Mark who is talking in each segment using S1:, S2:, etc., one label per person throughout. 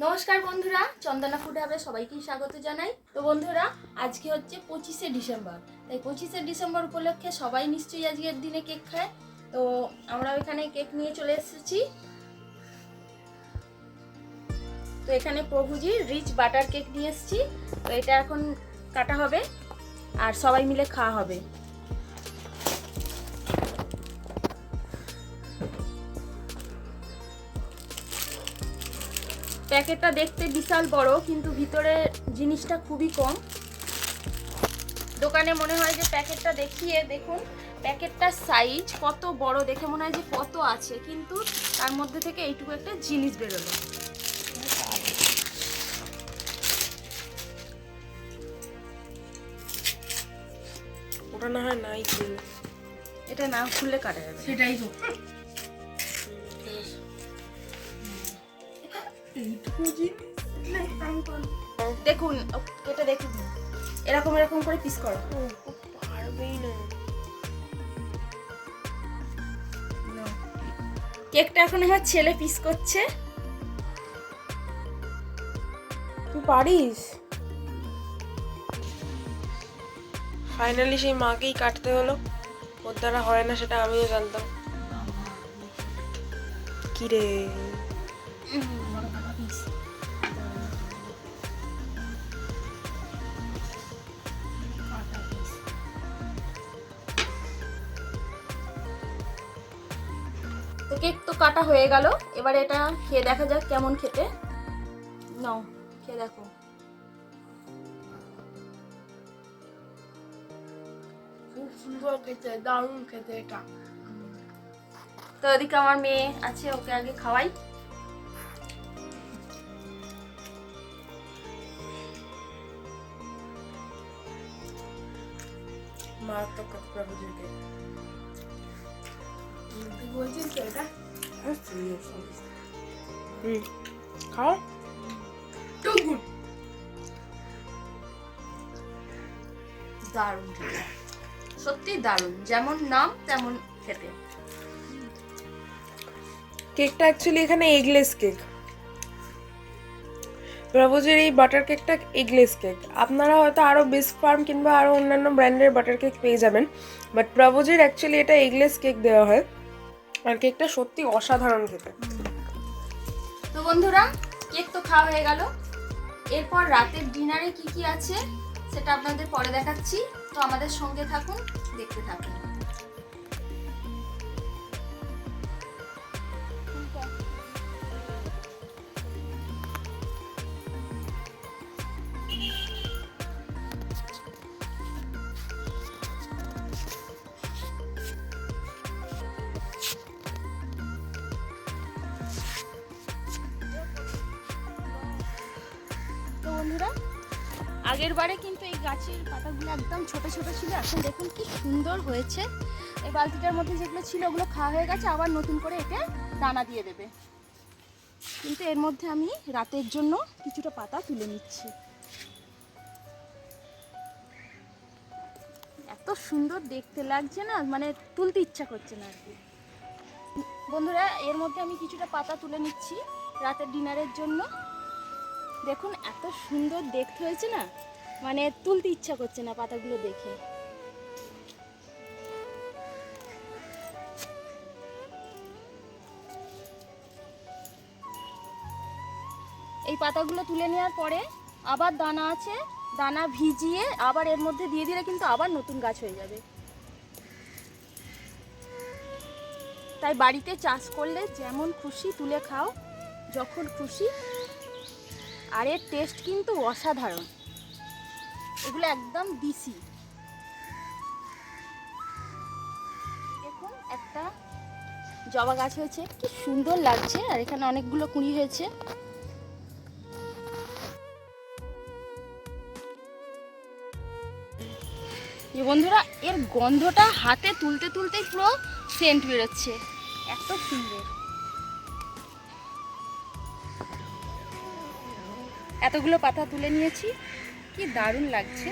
S1: নমস্কার বন্ধুরা, চন্দনা ফুড হাবে সবাইকে স্বাগত জানাই। তো বন্ধুরা, আজকে হচ্ছে 25শে ডিসেম্বর। তাই 25শে ডিসেম্বর উপলক্ষে সবাই নিশ্চয়ই আজকের দিনে কেক খায়। তো আমরা এখানে কেক নিয়ে চলে এসেছি। তো এখানে প্রভুজি রিচ বাটার কেক নিয়ে এসেছি। তো এটা এখন কাটা হবে আর সবাই মিলে খাওয়া হবে। প্যাকেটটা দেখতে বিশাল বড়, কিন্তু ভিতরে জিনিসটা খুবই কম। দোকানে মনে হয় যে প্যাকেটটা দেখিয়ে দেখুন, প্যাকেটটার সাইজ কত বড়, দেখে মনে হয় যে কত আছে, কিন্তু তার মধ্যে থেকে এইটুকু একটা জিনিস বেরোলো।
S2: ওটা না হয় নাই খুলে,
S1: এটা না খুললে কাটা যাবে, সেটাই তো। দেখুন এটা দেখুন, এরকম এরকম করে পিস করো।
S2: পারবেই না।
S1: কেকটা এখন আমার ছেলে পিস করছে।
S2: তুই পারিস? ফাইনালি সেই মাকেই কাটতে হলো। ওর দ্বারা হয় না সেটা আমিও জানতাম। কি রে,
S1: তো কেক তো কাটা হয়ে গেল, এবার এটা খেয়ে দেখা যাক কেমন খেতে। নাও খেয়ে দেখো।
S3: খুব সুন্দর খেতে, দারুণ খেতে এটা।
S1: তো এদিকে আমার মেয়ে আছে, ওকে আগে খাওয়াই।
S2: মারাত্মক প্রভুজির কেক।
S3: তুই বলছিস তো এটা
S2: খাও।
S3: Too good.
S1: দারুণ খেতে, সত্যি দারুণ, যেমন নাম তেমন খেতে।
S2: কেকটা অ্যাকচুয়ালি এখানে এগলেস কেক। প্রভুজির এই বাটার কেকটা এগলেস কেক। আপনারা হয়তো আরও বিস্ক ফার্ম কিংবা আরও অন্যান্য ব্র্যান্ডের বাটার কেক পেয়ে যাবেন, বাট প্রভুজির অ্যাকচুয়ালি এটা এগলেস কেক দেওয়া হয়, আর কেকটা সত্যি অসাধারণ খেতে।
S1: তো বন্ধুরা, কেক তো খাওয়া হয়ে গেল। এরপর রাতের ডিনারে কি কি আছে সেটা আপনাদের পরে দেখাচ্ছি। তো আমাদের সঙ্গে থাকুন, দেখতে থাকুন। তো বন্ধুরা, আগের বারে কিন্তু এই গাছের পাতাগুলো একদম ছোট ছোট ছিল, এখন দেখুন কি সুন্দর হয়েছে। এই বালতিটার মধ্যে যেগুলো ছিল ওগুলো খাওয়া হয়ে গেছে, আবার নতুন করে এটা দানা দিয়ে দেবে। কিন্তু এর মধ্যে আমি রাতের জন্য কিছুটা পাতা তুলে নিচ্ছি। এত সুন্দর দেখতে লাগছে না, মানে তুলতে ইচ্ছা করছে না আর কি। বন্ধুরা, এর মধ্যে আমি কিছুটা পাতা তুলে নিচ্ছি রাতের ডিনারের জন্য। দেখুন এত সুন্দর দেখতে হয়েছে না, মানে তুলতে ইচ্ছা করছে না পাতাগুলো দেখে। এই পাতাগুলো তুলে নেওয়ার পরে আবার দানা আছে, দানা ভিজিয়ে আবার এর মধ্যে দিয়ে দিলে কিন্তু আবার নতুন গাছ হয়ে যাবে। তাই বাড়িতে চাষ করলে যেমন খুশি তুলে খাও, যখন খুশি। আর এর টেস্ট কিন্তু অসাধারণ, এগুলো একদম দেশি। দেখুন একটা জবা গাছ হয়েছে, কি সুন্দর লাগছে, আর এখানে অনেকগুলো কুঁড়ি হয়েছে। বন্ধুরা, এর গন্ধটা হাতে তুলতে তুলতেই পুরো সেন্ট বেরোচ্ছে, এত সুন্দর। এতগুলো পাতা তুলে নিয়েছি, কি দারুণ লাগছে।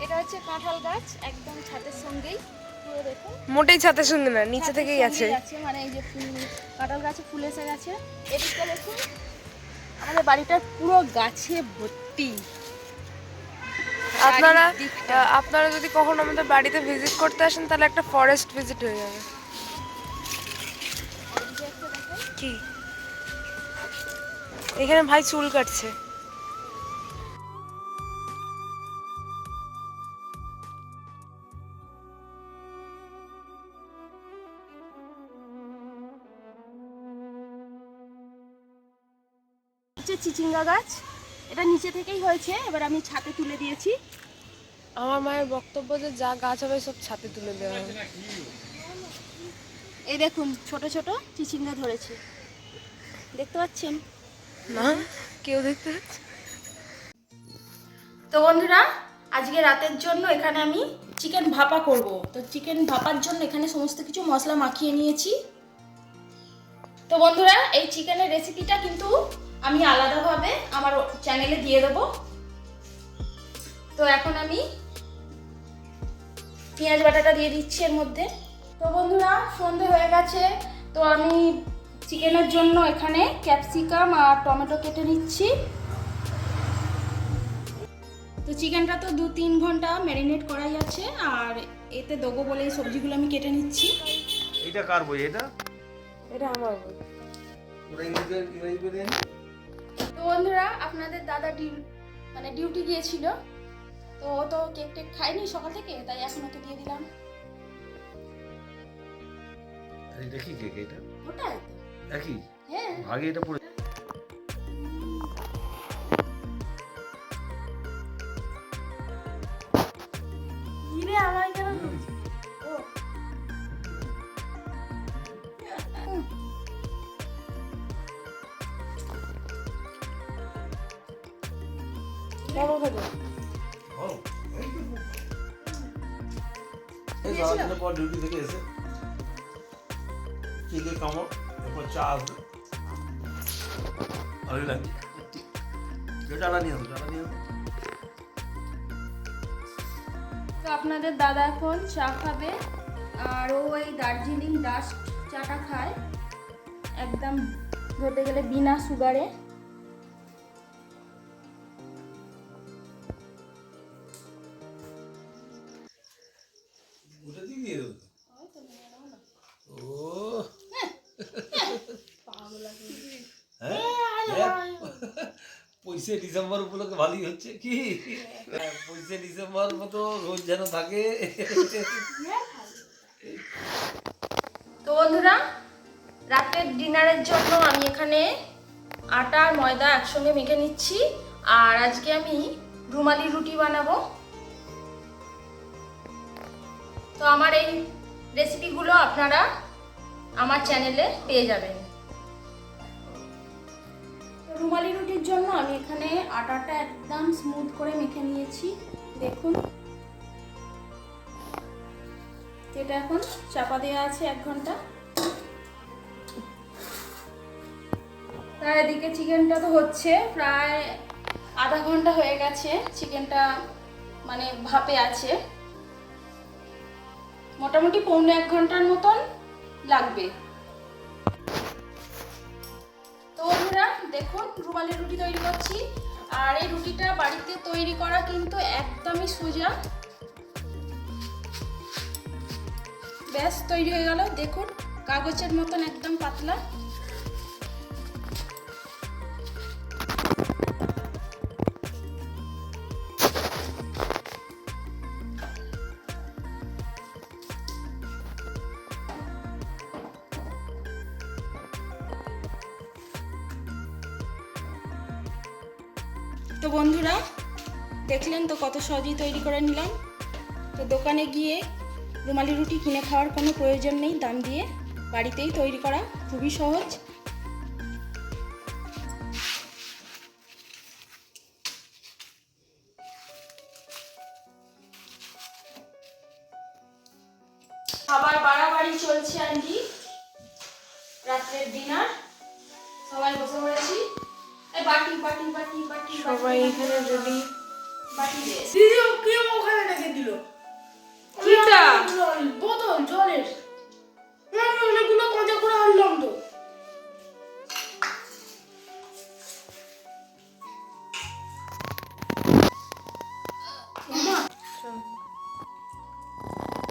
S1: এটা হচ্ছে কাঁঠাল গাছ, একদম ছাদের সঙ্গেই, পুরো দেখুন
S2: মোটেই ছাতের সঙ্গে না, নিচে
S1: ছাদের
S2: থেকেই আছে।
S1: সঙ্গেই আছে, মানে এই যে ফুল, কাঁঠাল গাছে ফুল এসে গেছে। এদিকটা দেখুন, আমাদের বাড়িটা পুরো গাছে ভর্তি।
S2: আপনারা
S1: চারিদিকটা।
S2: আপনারা যদি কখনো আমাদের বাড়িতে ভিজিট করতে আসেন তাহলে একটা ফরেস্ট ভিজিট হয়ে যাবে।
S1: এদিকে একটা দেখুন।
S2: কি এখানে ভাই চুল কাটছে।
S1: হচ্ছে চিচিঙ্গা গাছ, এটা নিচে থেকেই হয়েছে, এবার আমি ছাদে তুলে দিয়েছি।
S2: আমার মায়ের বক্তব্য যে যা গাছ হবে সব ছাদে তুলে দেওয়া হবে।
S1: এই দেখুন ছোট ছোট চিচিঙ্গা ধরেছে, দেখতে পাচ্ছেন?
S2: না, কেউ দেখতে পাচ্ছে?
S1: তো বন্ধুরা, আজকে রাতের জন্য এখানে আমি চিকেন ভাপা করব। তো চিকেন ভাপার জন্য এখানে সমস্ত কিছু মশলা মাখিয়ে নিয়েছি। তো বন্ধুরা, এই চিকেনের রেসিপিটা কিন্তু আমি আলাদাভাবে আমার চ্যানেলে দিয়ে দেবো। তো এখন আমি পেঁয়াজ বাটাটা দিয়ে দিচ্ছি এর মধ্যে। তো বন্ধুরা, সন্ধে হয়ে গেছে, তো আমি চিকেনের জন্য এখানে ক্যাপসিকাম আর টমেটো কেটে নিচ্ছি। তো চিকেনটা তো 2-3 ঘন্টা ম্যারিনেট করাই আছে, আর এতে দেবো বলে এই সবজিগুলো আমি কেটে নিচ্ছি।
S4: এটা কার বই এটা?
S2: এটা আমার বই।
S4: ওটা ইংরেজি দেন।
S1: তো বন্ধুরা, আপনাদের দাদা ডিউটি গিয়েছিল, তো ও তো কেক টেক খায়নি সকাল থেকে, তাই এখন ওকে দিয়ে দিলাম।
S4: এটা কি কেক এটা?
S1: ওটাই তো।
S4: একই
S1: হ্যাঁ,
S4: আগে এটা পড়ে
S1: ইরে আমার কেন ও
S2: কেমন খেতে?
S4: এই সারাদিনের পর ডিউটি থেকে এসে কেকের কামড়, এরপর চা আসবে। ভালোই লাগছে। চাটা নিয়ে আসো, চাটা নিয়ে আসো।
S1: তো আপনাদের দাদা এখন চা খাবে, আর ও এই দার্জিলিং ডাস্ট চাটা খায়, একদম ধরতে গেলে বিনা সুগারে।
S4: ওটা দিয়ে দেবো। ও পঁচিশে ডিসেম্বর উপলক্ষে ভালোই হচ্ছে কি? 25শে ডিসেম্বর মতো রোজ যেন থাকে।
S1: তো বন্ধুরা, রাতের ডিনারের জন্য আমি এখানে আটা আর ময়দা একসঙ্গে মেখে নিচ্ছি, আর আজকে আমি রুমালি রুটি বানাবো। তো আমার এই রেসিপিগুলো আপনারা আমার চ্যানেলে পেয়ে যাবেন। রুমালি রুটির জন্য আমি এখানে আটাটা একদম স্মুথ করে মেখে নিয়েছি, দেখুন। এটা এখন চাপা দেওয়া আছে 1 ঘন্টা। তার এদিকে চিকেনটা তো হচ্ছে, প্রায় আধা ঘন্টা হয়ে গেছে চিকেনটা, মানে ভাপে আছে। মোটামুটি 1.25 ঘন্টার মতন লাগবে। তো বন্ধুরা দেখুন, রুমালি রুটি তৈরি করছি, আর এই রুটিটা বাড়িতে তৈরি করা কিন্তু একদমই সোজা। ব্যাস তৈরি হয়ে গেল, দেখুন কাগজের মতন একদম পাতলা। তো বন্ধুরা, দেখলেন তো কত সহজেই তৈরি করে নিলাম। তো দোকানে গিয়ে রুমালি রুটি কিনে খাওয়ার কোনো প্রয়োজন নেই দাম দিয়ে, বাড়িতেই তৈরি করা খুবই সহজ। খাবার বাড়াবাড়ি চলছে আন্টি, রাত্রের ডিনার সবাই বসে পড়েছি। এই বাটি বাটি বাটি বাটি
S2: সবাই এখানে রেডি।
S1: বাটি দে।
S3: দিদি ও কি ওখানে রেখে দিল?
S2: কিটা?
S3: বোতল জলের। আমি অনেকগুলো কাঁচা করে আনলাম তো।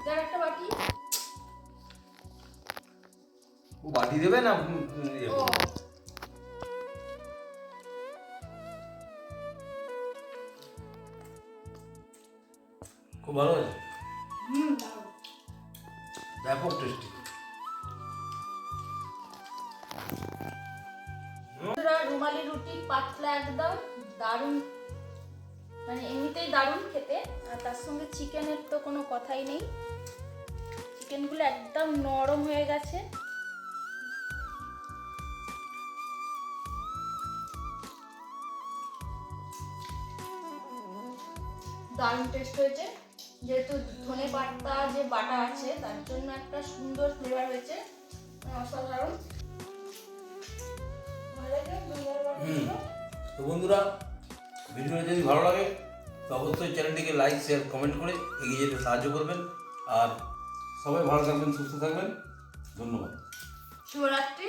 S1: দেখ একটা বাটি।
S4: ও বাটি দেবে না
S1: ও
S4: খুব ভালো হয়েছে,
S3: দারুণ।
S4: ব্যাপক টেস্টি।
S1: বন্ধুরা, রুমালি রুটি পাতলা একদম দারুণ, মানে এমনিতেই দারুণ খেতে, আর তার সঙ্গে চিকেনের তো কোনো কথাই নেই। চিকেনগুলো একদম নরম হয়ে গেছে। দারুণ টেস্ট হয়েছে, যেহেতু ধনে পাতা যে বাটা আছে তার জন্য একটা সুন্দর ফ্লেভার হয়েছে, অসাধারণ। ভালো লাগে ধনের বাটাগুলো।
S4: তো বন্ধুরা, ভিডিওটা যদি ভালো লাগে তো অবশ্যই চ্যানেলটিকে লাইক শেয়ার কমেন্ট করে এগিয়ে যেতে সাহায্য করবেন। আর সবাই ভালো থাকবেন, সুস্থ থাকবেন। ধন্যবাদ।
S1: শুভরাত্রি।